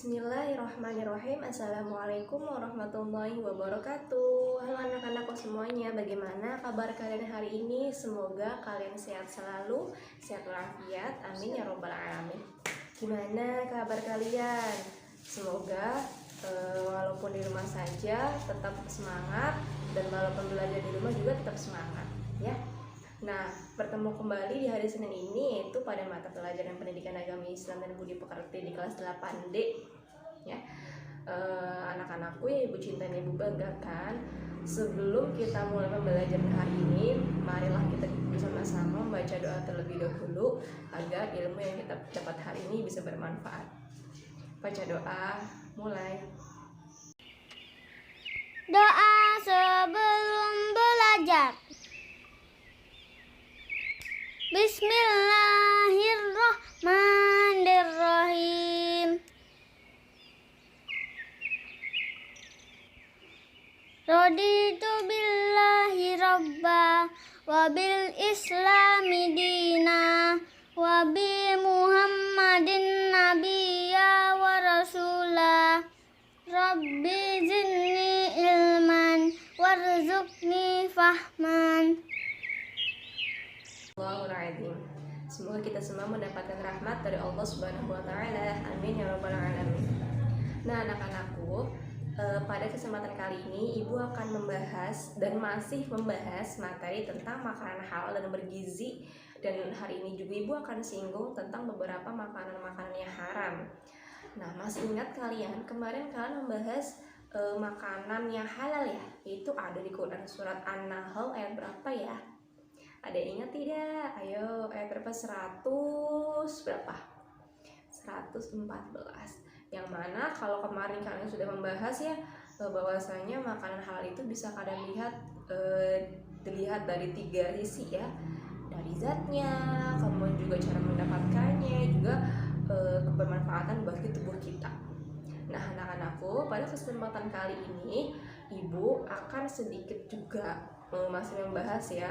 Bismillahirrahmanirrahim. Assalamualaikum warahmatullahi wabarakatuh. Halo anak-anakku semuanya, bagaimana kabar kalian hari ini? Semoga kalian sehat selalu, sehat walafiat, amin ya robbal alamin. Gimana kabar kalian? Semoga walaupun di rumah saja tetap semangat, dan walaupun belajar di rumah juga tetap semangat ya. Nah, bertemu kembali di hari Senin ini, yaitu pada mata pelajaran pendidikan agama Islam dan budi pekerti di kelas 8D ya. Anak-anakku yang ibu cinta dan ibu banggakan, sebelum kita mulai pembelajaran hari ini, marilah kita bersama-sama membaca doa terlebih dahulu agar ilmu yang kita dapat hari ini bisa bermanfaat. Baca doa, mulai. Doa sebelum belajar. Bismillahirrahmanirrahim. Raditu billahi rabba wa bil islami dina wa bi muhammadin nabiyya wa rasula. Rabbi zidni ilman warzuqni fahman. Allahumma. Semoga kita semua mendapatkan rahmat dari Allah Subhanahu wa taala. Amin ya rabbal alamin. Nah, anak-anakku, pada kesempatan kali ini Ibu akan membahas dan masih membahas materi tentang makanan halal dan bergizi. Dan hari ini juga Ibu akan singgung tentang beberapa makanan-makanan yang haram. Nah, masih ingat kalian kemarin kalian membahas makanan yang halal ya? Itu ada di Quran surat An-Nahl ayat berapa ya? Ada yang ingat tidak? Ayo, ayat berapa? 100 berapa? 114. Yang mana kalau kemarin kalian sudah membahas ya, bahwasanya makanan halal itu bisa kalian lihat dilihat dari 3 sisi ya. Dari zatnya, kemudian juga cara mendapatkannya, juga kebermanfaatan bagi tubuh kita. Nah, anak-anakku, pada kesempatan kali ini Ibu akan sedikit juga masih membahas ya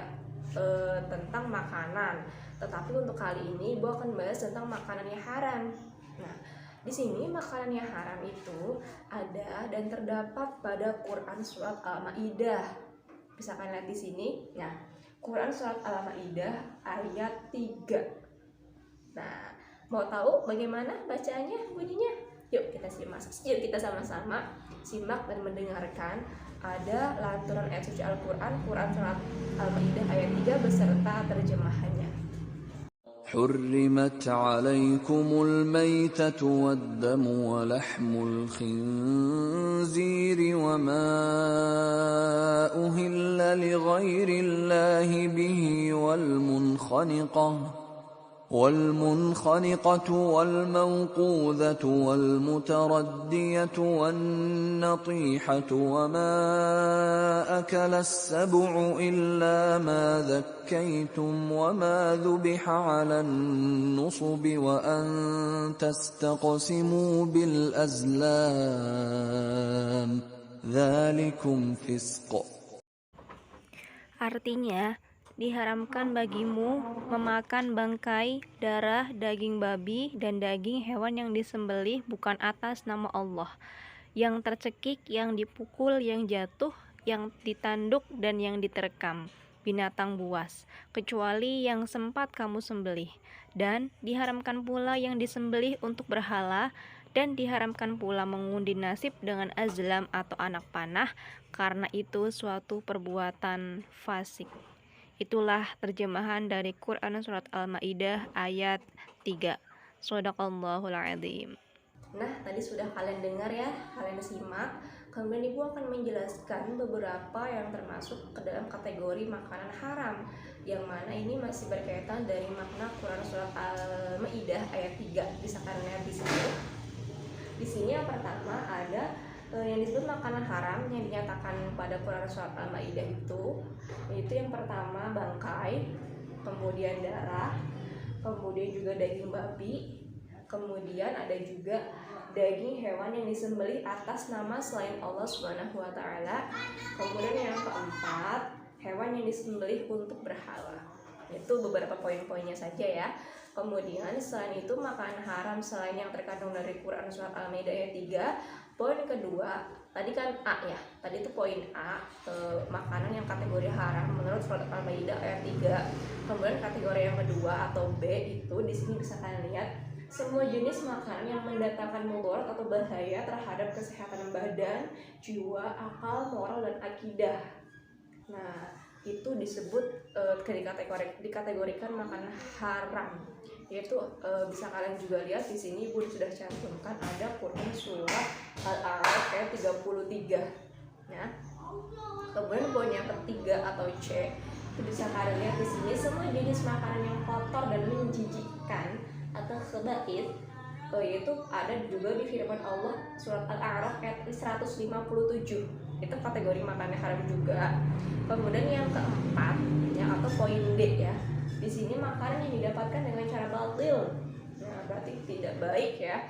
tentang makanan. Tetapi untuk kali ini Ibu akan bahas tentang makanan yang haram. Nah, di sini makanan yang haram itu ada dan terdapat pada Quran surat Al-Maidah. Bisa kalian lihat di sini. Nah, Quran surat Al-Maidah ayat 3. Nah, mau tahu bagaimana bacanya, bunyinya? Yuk kita sama-sama simak dan mendengarkan. Ada lantunan ayat suci Al-Quran, Quran surat Al-Maidah ayat 3 beserta terjemahannya. حرمت عليكم الميتة والدم ولحم الخنزير وما أهل لغير الله به والمنخنقة والموقوذة والمتردية والنطيحة وما أكل السبع إلا ما ذكيتم وما ذبح على النصب وأن تستقسموا بالأزلام ذلكم فسق. Artinya, diharamkan bagimu memakan bangkai, darah, daging babi, dan daging hewan yang disembelih bukan atas nama Allah, yang tercekik, yang dipukul, yang jatuh, yang ditanduk, dan yang diterkam, binatang buas, kecuali yang sempat kamu sembelih. Dan diharamkan pula yang disembelih untuk berhala, dan diharamkan pula mengundi nasib dengan azlam atau anak panah, karena itu suatu perbuatan fasik. Itulah terjemahan dari Quran surat Al-Maidah ayat 3. Shadaqallahul adzim. Nah, tadi sudah kalian dengar ya, kalian simak. Kemudian Ibu akan menjelaskan beberapa yang termasuk ke dalam kategori makanan haram, yang mana ini masih berkaitan dari makna Quran surat Al-Maidah ayat 3. Bisa kalian lihat di sini. Di sini yang pertama ada yang disebut makanan haram yang dinyatakan pada Quran surat Al-Maidah itu, yaitu yang pertama bangkai, kemudian darah, kemudian juga daging babi, kemudian ada juga daging hewan yang disembelih atas nama selain Allah Subhanahu wa taala, kemudian yang keempat hewan yang disembelih untuk berhala. Itu beberapa poin-poinnya saja ya. Kemudian selain itu makanan haram selain yang terkandung dari Quran surat Al-Maidah ayat 3. Poin kedua, tadi kan A ya. Tadi itu poin A, makanan yang kategori haram menurut surat Al-Maidah ayat 3. Kemudian kategori yang kedua atau B itu di sini bisa kalian lihat semua jenis makanan yang mendatangkan mudarat atau bahaya terhadap kesehatan badan, jiwa, akal, moral dan akidah. Nah, itu disebut dikategorikan makanan haram. Yaitu bisa kalian juga lihat di sini Ibu sudah cantumkan ada Quran surat Al-A'raf ayat 33 ya. Kemudian poin yang ketiga atau C itu bisa kalian lihat di sini semua jenis makanan yang kotor dan menjijikkan atau khaba'ith, yaitu ada juga di firman Allah surat Al-A'raf ayat 157. Itu kategori makanan haram juga. Kemudian yang keempat ya atau poin D ya. Di sini makanan yang didapatkan dengan cara batil. Nah, berarti tidak baik ya.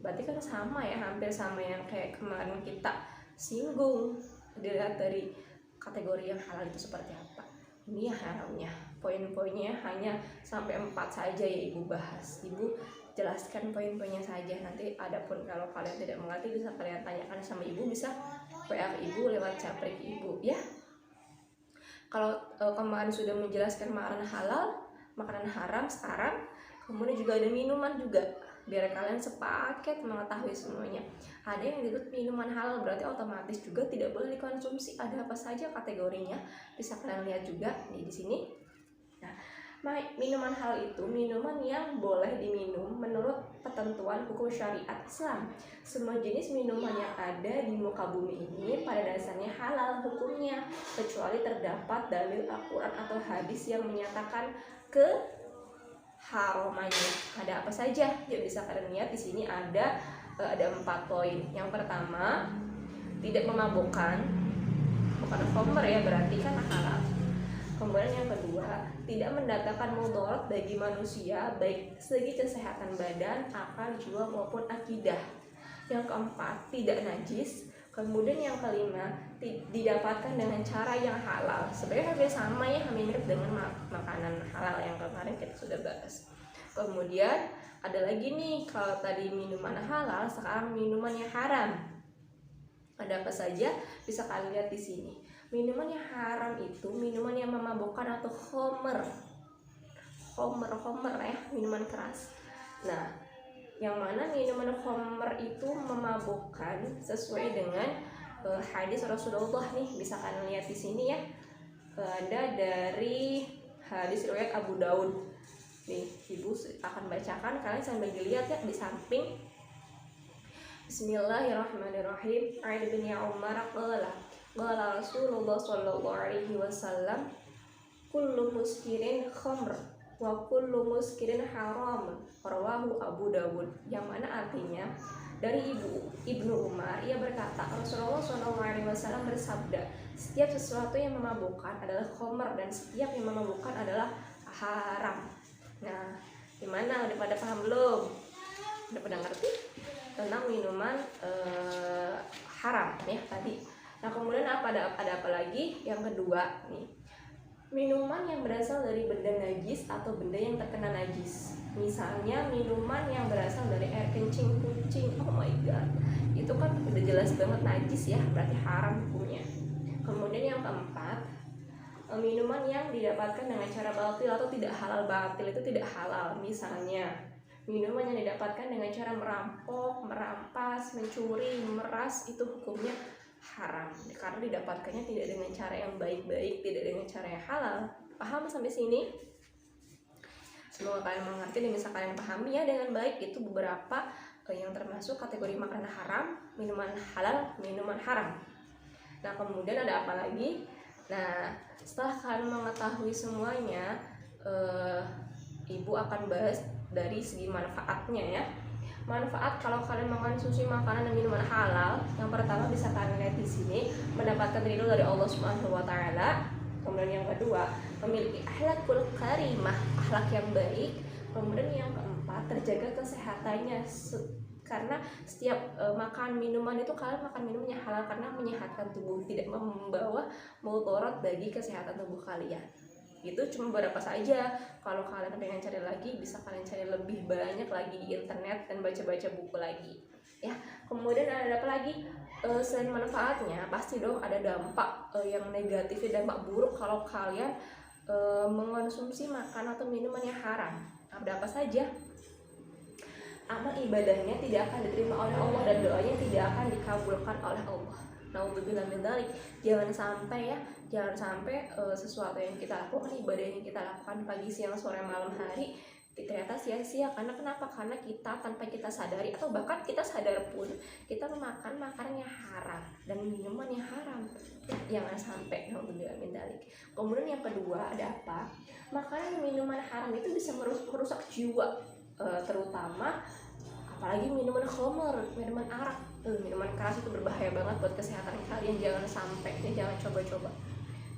Berarti kan sama ya, hampir sama yang kayak kemarin kita singgung. Dilihat dari kategori yang halal itu seperti apa. Ini ya haramnya. Poin-poinnya hanya sampai 4 saja ya Ibu bahas. Ibu jelaskan poin-poinnya saja. Nanti adapun kalau kalian tidak mengerti bisa kalian tanyakan sama Ibu, bisa WA Ibu lewat caprik Ibu ya. Kalau kemarin sudah menjelaskan makanan halal, makanan haram sekarang, kemudian juga ada minuman juga, biar kalian sepaket mengetahui semuanya. Ada yang disebut minuman halal, berarti otomatis juga tidak boleh dikonsumsi. Ada apa saja kategorinya, bisa kalian lihat juga nih di sini. Nah, minuman halal itu minuman yang boleh diminum menurut ketentuan hukum syariat Islam. Semua jenis minuman yang ada di muka bumi ini pada dasarnya halal hukumnya, kecuali terdapat dalil Al-Quran atau hadis yang menyatakan keharamannya. Ada apa saja? Ya bisa kalian lihat di sini ada 4 poin. Yang pertama, tidak memabukkan, bukan khamr ya, berarti kan halal. Kemudian yang kedua, tidak mendatangkan mudarat bagi manusia baik segi kesehatan badan, akal, jiwa maupun akidah. Yang keempat, tidak najis. Kemudian yang kelima, didapatkan dengan cara yang halal. Sebenarnya hampir sama ya, hampir mirip dengan makanan halal yang kemarin kita sudah bahas. Kemudian ada lagi nih, kalau tadi minuman halal, sekarang minuman yang haram. Ada apa saja? Bisa kalian lihat di sini. Minuman yang haram itu minuman yang memabukkan atau khamr ya, minuman keras. Nah, yang mana minuman khamr itu memabukkan sesuai dengan hadis Rasulullah nih, bisa kalian lihat di sini ya. Ada dari hadis riwayat Abu Daud. Nih, Ibu akan bacakan, kalian sambil dilihat ya di samping. Bismillahirrahmanirrahim. A'idzu bin Umar qala Rasulullah sallallahu alaihi wasallam kullu muskirin khamr wa kullu muskirin haram, rawahu Abu Dawud. Yang mana artinya dari Ibnu Umar, ia berkata Rasulullah sallallahu alaihi wasallam bersabda, setiap sesuatu yang memabukkan adalah khamr dan setiap yang memabukkan adalah haram. Nah, gimana, udah pada paham belum? Udah pada ngerti tentang minuman haram ya tadi. Nah, kemudian ada apa lagi? Yang kedua nih, minuman yang berasal dari benda najis atau benda yang terkena najis. Misalnya minuman yang berasal dari air kencing kucing. Oh my god, itu kan udah jelas banget najis ya, berarti haram hukumnya. Kemudian yang keempat, minuman yang didapatkan dengan cara batil atau tidak halal. Batil itu tidak halal. Misalnya minuman yang didapatkan dengan cara merampok, merampas, mencuri, memeras, itu hukumnya haram karena didapatkannya tidak dengan cara yang baik-baik, tidak dengan cara yang halal. Paham sampai sini? Semoga kalian mengerti dan bisa kalian pahami ya dengan baik. Itu beberapa yang termasuk kategori makanan haram, minuman halal, minuman haram. Nah, kemudian ada apa lagi? Nah, setelah kalian mengetahui semuanya, Ibu akan bahas dari segi manfaatnya ya. Manfaat kalau kalian mengkonsumsi makanan dan minuman halal, yang pertama bisa kalian lihat di sini, mendapatkan ridho dari Allah Subhanahu wa taala. Kemudian yang kedua, memiliki akhlakul karimah, akhlak yang baik. Kemudian yang keempat, terjaga kesehatannya karena setiap makan minuman itu kalian makan minumnya halal karena menyehatkan tubuh, tidak membawa mudarat bagi kesehatan tubuh kalian. Itu cuma beberapa saja. Kalau kalian pengen cari lagi, bisa kalian cari lebih banyak lagi di internet dan baca-baca buku lagi ya. Kemudian ada apa lagi? Selain manfaatnya, pasti dong ada dampak yang negatif, dampak buruk kalau kalian mengonsumsi makan atau minuman yang haram. Ada apa saja? Amal ibadahnya tidak akan diterima oleh Allah dan doanya tidak akan dikabulkan oleh Allah. Naudzubillah min dzalik. Jangan sampai sesuatu yang kita lakukan, ibadah yang kita lakukan pagi, siang, sore, malam, hari ternyata sia-sia. Karena kenapa? Karena kita tanpa kita sadari atau bahkan kita sadar pun kita memakan makanan yang haram dan minuman yang haram. Jangan sampai, naudzubillah min dzalik. Kemudian yang kedua ada apa? Makanan dan minuman haram itu bisa merusak jiwa, terutama apalagi minuman khamr, minuman arak, minuman keras itu berbahaya banget buat kesehatan kalian. Jangan sampai, jangan coba-coba.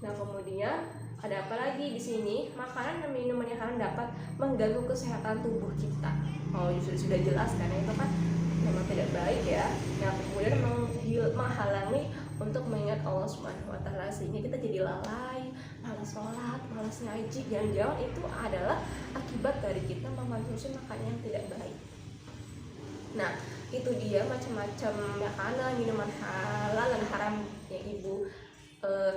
Nah, kemudian ada apa lagi di sini? Makanan dan minuman yang haram dapat mengganggu kesehatan tubuh kita. Oh, sudah jelas karena itu kan memang tidak baik ya. Nah, kemudian menghalangi untuk mengingat Allah Subhanahu wa taala, sehingga kita jadi lalai, malas sholat, malas ngaji. Jangan-jangan itu adalah akibat dari kita mengkonsumsi makanan yang tidak baik. Nah, itu dia macam-macam makanan, minuman halal dan haram yang Ibu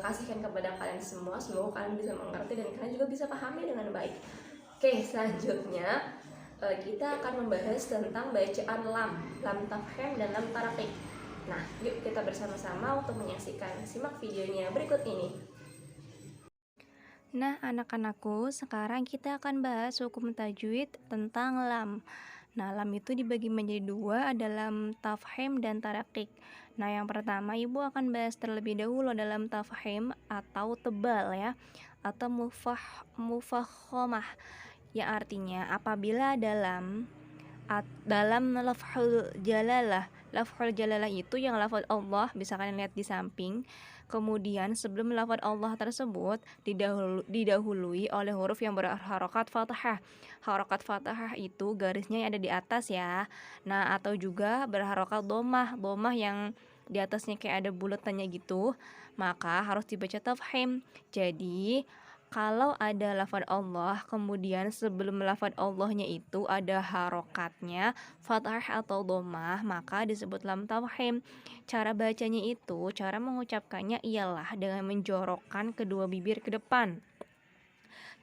kasihkan kepada kalian semua. Semoga kalian bisa mengerti dan kalian juga bisa pahami dengan baik. Oke, selanjutnya kita akan membahas tentang bacaan lam tafkhim dan lam tarqiq. Nah, yuk kita bersama-sama untuk menyaksikan. Simak videonya berikut ini. Nah, anak-anakku, sekarang kita akan bahas hukum tajwid tentang lam. Nah, lam itu dibagi menjadi dua, ada lam tafkhim dan tarqiq. Nah, yang pertama Ibu akan bahas terlebih dahulu dalam tafkhim atau tebal ya, atau mufakhamah, yang artinya apabila dalam lafzul jalalah itu yang lafaz Allah, bisa kalian lihat di samping. Kemudian sebelum lafaz Allah tersebut didahului oleh huruf yang berharokat fathah. Harokat fathah itu garisnya yang ada di atas ya. Nah, atau juga berharokat domah yang di atasnya kayak ada bulatannya gitu, maka harus dibaca tafkhim. Jadi kalau ada lafaz Allah, kemudian sebelum lafaz Allahnya itu ada harokatnya, fathah atau domah, maka disebut lam tafkhim. Cara bacanya itu, cara mengucapkannya ialah dengan menjorokkan kedua bibir ke depan.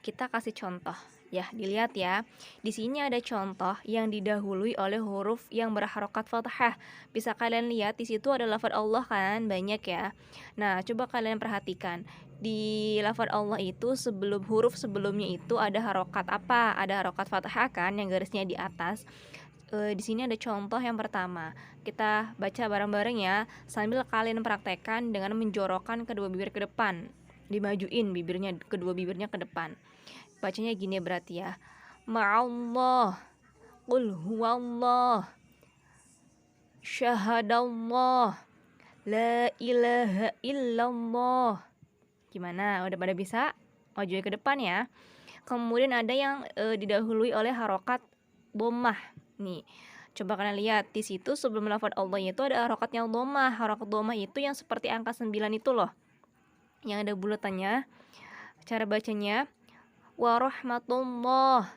Kita kasih contoh. Ya, dilihat ya. Di sini ada contoh yang didahului oleh huruf yang berharokat fathah. Bisa kalian lihat di situ ada lafaz Allah kan, banyak ya. Nah, coba kalian perhatikan. Di lafaz Allah itu huruf sebelumnya itu ada harokat apa? Ada harokat fathah kan yang garisnya di atas. Di sini ada contoh yang pertama. Kita baca bareng-bareng ya, sambil kalian praktekkan dengan menjorokkan kedua bibir ke depan. Dimajuin kedua bibirnya ke depan. Bacanya gini berarti ya. Ma'allah, qul huwallah, syahadallah, la ilaha illallah. Gimana? Udah pada bisa? Maju ke depan ya. Kemudian ada yang didahului oleh harokat domah. Nih, coba kalian lihat di situ sebelum lafaz Allah itu ada harokatnya domah. Harokat domah itu yang seperti angka 9 itu loh, yang ada bulatannya. Cara bacanya warahmatullah,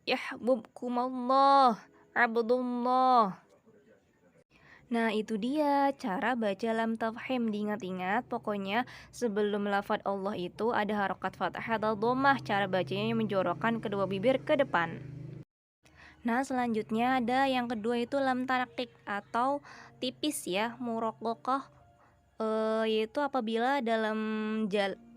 yahbubkumallah, abdullah. Nah, itu dia cara baca lam tafkhim. Diingat-ingat, pokoknya sebelum lafaz Allah itu ada harokat fathah atau domah. Cara bacanya menjorokkan kedua bibir ke depan. Nah, selanjutnya ada yang kedua itu lam tarqiq atau tipis ya, muraqqaqah, yaitu apabila dalam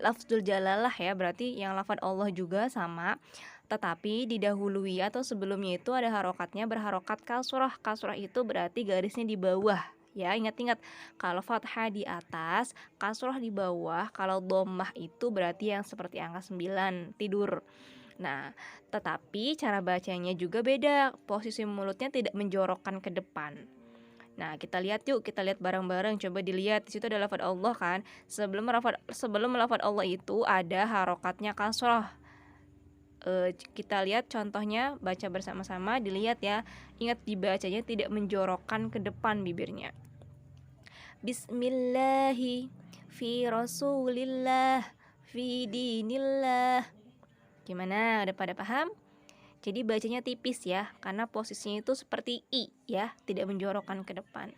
lafzul jalalah ya, berarti yang lafaz Allah juga sama, tetapi didahului atau sebelumnya itu ada harokatnya berharokat kasrah. Kasrah itu berarti garisnya di bawah ya. Ingat-ingat, kalau fathah di atas, kasrah di bawah. Kalau dhammah itu berarti yang seperti angka 9 tidur. Nah, tetapi cara bacanya juga beda. Posisi mulutnya tidak menjorokkan ke depan. Nah, kita lihat bareng-bareng. Coba dilihat, di situ ada lafaz Allah kan. Sebelum lafaz Allah itu ada harokatnya kasrah. Kita lihat contohnya, baca bersama-sama, dilihat ya. Ingat, dibacanya tidak menjorokkan ke depan bibirnya. Bismillahi fi rasulillah fi dinillah. Gimana? Udah pada paham? Jadi bacanya tipis ya, karena posisinya itu seperti I ya, tidak menjorokkan ke depan.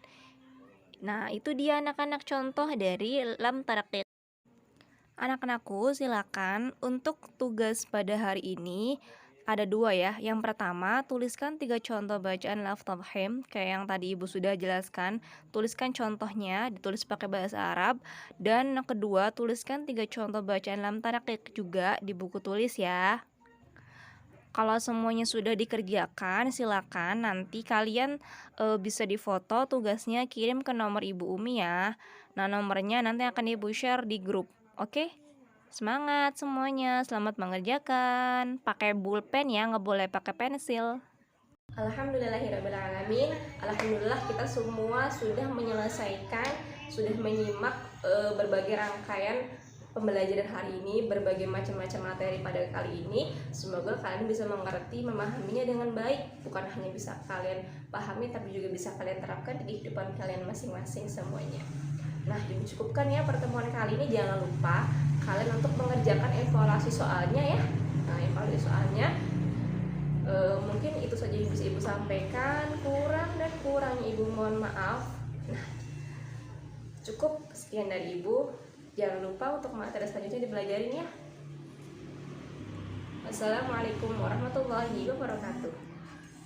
Nah, itu dia anak-anak contoh dari lam taraqiq. Anak-anakku, silakan untuk tugas pada hari ini ada 2 ya. Yang pertama, tuliskan 3 contoh bacaan lafz tafhim kayak yang tadi Ibu sudah jelaskan. Tuliskan contohnya, ditulis pakai bahasa Arab. Dan yang kedua, tuliskan 3 contoh bacaan lam taraqiq juga di buku tulis ya. Kalau semuanya sudah dikerjakan, silakan nanti kalian bisa difoto tugasnya, kirim ke nomor Ibu Umi ya. Nah, nomornya nanti akan Ibu share di grup. Oke? Semangat semuanya, selamat mengerjakan. Pakai pulpen ya, nggak boleh pakai pensil. Alhamdulillahirrahmanirrahim. Alhamdulillah kita semua sudah menyelesaikan, sudah menyimak berbagai rangkaian pembelajaran hari ini, berbagai macam-macam materi pada kali ini. Semoga kalian bisa mengerti, memahaminya dengan baik. Bukan hanya bisa kalian pahami, tapi juga bisa kalian terapkan di kehidupan kalian masing-masing semuanya. Nah, dicukupkan ya pertemuan kali ini. Jangan lupa kalian untuk mengerjakan evaluasi soalnya ya. Nah, evaluasi soalnya mungkin itu saja yang bisa Ibu sampaikan. Kurang dan kurangnya Ibu mohon maaf. Nah, cukup sekian dari Ibu. Jangan lupa untuk materi selanjutnya dipelajarin ya. Wassalamualaikum warahmatullahi wabarakatuh.